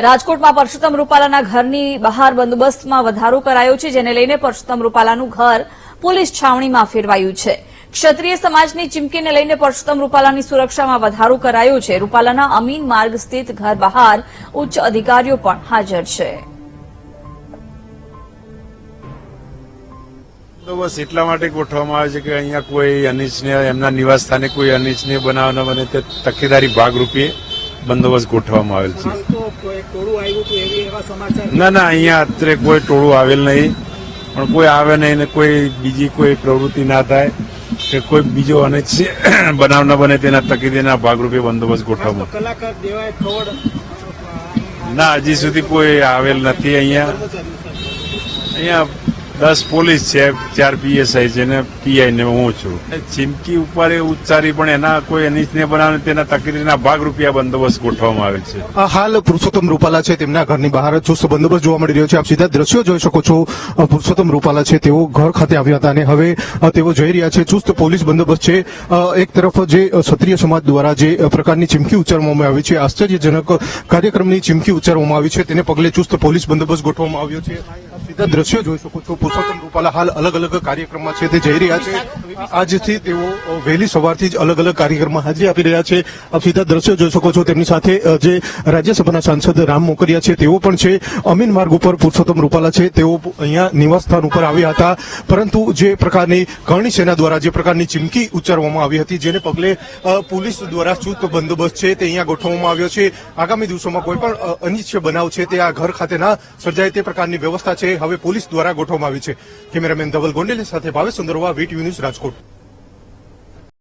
રાજકોટમાં પરસોત્તમ રૂપાલાના ઘરની બહાર બંદોબસ્તમાં વધારો કરાયો છે, જેને લઈને પરસોત્તમ રૂપાલાનું ઘર પોલીસ છાવણીમાં ફેરવાયું છે. ક્ષત્રિય સમાજની ચીમકીને લઈને પરસોત્તમ રૂપાલાની સુરક્ષામાં વધારો કરાયો છે. રૂપાલાના અમીન માર્ગ સ્થિત ઘર બહાર ઉચ્ચ અધિકારીઓ પણ હાજર છે. બસ એટલા માટે ગોઠવવામાં આવે છે કે અહીંયા કોઈ અનિચ્છનીય એમના નિવાસ સ્થાને કોઈ અનિચ્છનીય બનાવ ન બને તે તકેદારી ભાગરૂપે બંદોબસ્ત ગોઠવવામાં આવેલ છે. ના અહીંયા અત્યારે કોઈ ટોળું આવેલ નહીં, પણ કોઈ આવે નહીં ને કોઈ બીજી કોઈ પ્રવૃત્તિ ના થાય કે કોઈ બીજો અનિચ્છનીય બનાવ ન બને તેના તકેદારીના ભાગરૂપે બંદોબસ્ત ગોઠવવામાં. ના હજી સુધી કોઈ આવેલ નથી. અહીંયા 10 પોલીસ છે, 4 પીએસઆઈ છે ને પીઆઈ ને હું છું. ચીમકી ઉપર એ ઉચ્ચારી પણ એના કોઈ અનિચ્છનીય બનાવ તેના તકરીરના ભાગરૂપે બંદોબસ્ત ગોઠવવામાં આવે છે. હાલ પુરુષોત્તમ રૂપાલા છે તેમના ઘરની બહાર ચુસ્ત બંદોબસ્ત જોવા મળી રહ્યો છે. આપ સીધા દ્રશ્યો જોઈ શકો છો. પુરુષોત્તમ રૂપાલા છે તેઓ ઘર ખાતે આવ્યા હતા અને હવે તેઓ જઈ રહ્યા છે. ચુસ્ત પોલીસ બંદોબસ્ત છે. એક તરફ જે ક્ષત્રિય સમાજ દ્વારા જે પ્રકારની ચીમકી ઉચ્ચારવામાં આવી છે, આશ્ચર્યજનક કાર્યક્રમની ચીમકી ઉચ્ચારવામાં આવી છે, તેને પગલે ચુસ્ત પોલીસ બંદોબસ્ત ગોઠવવામાં આવ્યો છે. સીધા દ્રશ્યો જોઈ શકો છો. પુરુષોત્તમ રૂપાલા હાલ અલગ અલગ કાર્યક્રમમાં છે તે જઈ રહ્યા છે. આજથી તેઓ વહેલી સવારથી જ અલગ અલગ કાર્યક્રમમાં હાજરી આપી રહ્યા છે. આપ સીધા દ્રશ્યો જોઈ શકો છો. તેમની સાથે જે રાજ્યસભાના સાંસદ રામ મોકરિયા છે તેઓ પણ છે. અમીન માર્ગ ઉપર પુરુષોત્તમ રૂપાલા છે તેઓ અહીંયા નિવાસ સ્થાન ઉપર આવ્યા હતા, પરંતુ જે પ્રકારની કરણી સેના દ્વારા જે પ્રકારની ચીમકી ઉચ્ચારવામાં આવી હતી, જેને પગલે પોલીસ દ્વારા ચુસ્ત બંદોબસ્ત છે તે અહીંયા ગોઠવવામાં આવ્યો છે. આગામી દિવસોમાં કોઈ પણ અનિચ્છનીય બનાવ છે તે આ ઘર ખાતે ના સર્જાય તે પ્રકારની વ્યવસ્થા છે હવે પોલીસ દ્વારા ગોઠવવામાં આવી છે. કેમેરામેન ધવલ ગોંડેલી સાથે ભાવેશ સુંદરવા, વીટીવી ન્યૂઝ, રાજકોટ.